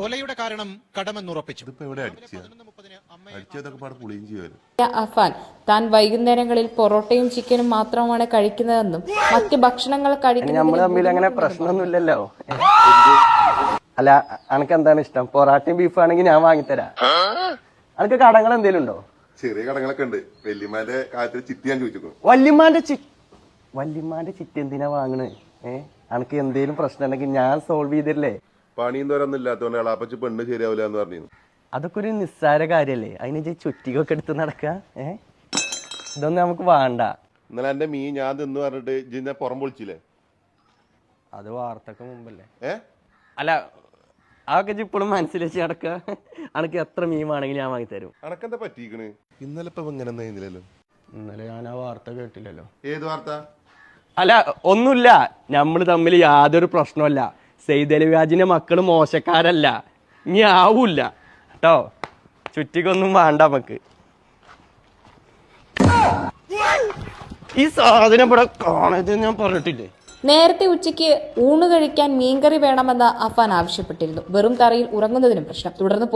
കൊലയുടെ കാരണം കടമെന്നുറപ്പിച്ചു. അഫാൻ താൻ വൈകുന്നേരങ്ങളിൽ പൊറോട്ടയും ചിക്കനും മാത്രമാണ് കഴിക്കുന്നതെന്നും മറ്റ് ഭക്ഷണങ്ങൾ അങ്ങനെ പ്രശ്നമൊന്നുമില്ലല്ലോ. അല്ല, അനക്ക് എന്താണ് ഇഷ്ടം? പൊറാട്ടയും ബീഫ് ആണെങ്കിൽ ഞാൻ വാങ്ങിത്തരാം. അനക്ക് കടങ്ങൾ എന്തേലും ഉണ്ടോ? ചെറിയ കടങ്ങളൊക്കെ ഉണ്ട്. വല്യമാന്റെ കാര്യത്തിൽ ചിട്ടി ഞാൻ ചോദിച്ചു. വല്യമാന്റെ ചിട്ടി എന്തിനാ വാങ്ങണേ? അനക്ക് എന്തേലും പ്രശ്നം ഉണ്ടെങ്കിൽ ഞാൻ സോൾവ് ചെയ്തില്ലേ? പണിയും തോരൊന്നും ഇല്ലാത്തതുകൊണ്ട് എളാപ്പച്ച് പെണ്ണ് ശരിയാവില്ല എന്ന് പറഞ്ഞു. അതൊക്കെ ഒരു നിസ്സാര കാര്യല്ലേ? അതിന് ചുറ്റികൊക്കെ എടുത്ത് നടക്ക. ഇതൊന്നും നമുക്ക് വേണ്ട. ഇന്നലെ എന്റെ മീൻ ഞാൻ തിന്നു പറഞ്ഞിട്ട് ജിന്നെ പുറം പൊളിച്ചില്ലേ? അത് വാർത്തക്ക് മുമ്പല്ലേ? അല്ല, അതൊക്കെ ഇപ്പോഴും മനസ്സിൽ വെച്ച് നടക്ക. അനക്ക് എത്ര മീൻ വേണമെങ്കിലും ഞാൻ വാങ്ങിത്തരും. അനക്കെന്താ പറ്റിക്കണ്? ഇന്നലെ ഇപ്പൊ ഇങ്ങനെ ഇന്നലെ ഞാൻ ആ വാർത്ത കേട്ടില്ലല്ലോ. ഏത് വാർത്ത? അല്ല, ഒന്നുമില്ല. നമ്മള് തമ്മിൽ യാതൊരു പ്രശ്നമല്ല. സെയ്ദലിവാജിന്റെ മക്കള് മോശക്കാരല്ല. ഇനി ആവൂല്ല കേട്ടോ. ചുറ്റിക്കൊന്നും വേണ്ട നമുക്ക്. ഈ സാധനം ഇവിടെ കാണരുത് ഞാൻ പറഞ്ഞിട്ടില്ലേ? നേരത്തെ ഉച്ചയ്ക്ക് ഊണ് കഴിക്കാൻ മീൻകറി വേണമെന്ന് അഫാൻ ആവശ്യപ്പെട്ടിരുന്നു. വെറും തറയിൽ ഉറങ്ങുന്നതിനും പ്രശ്നം. തുടർന്ന്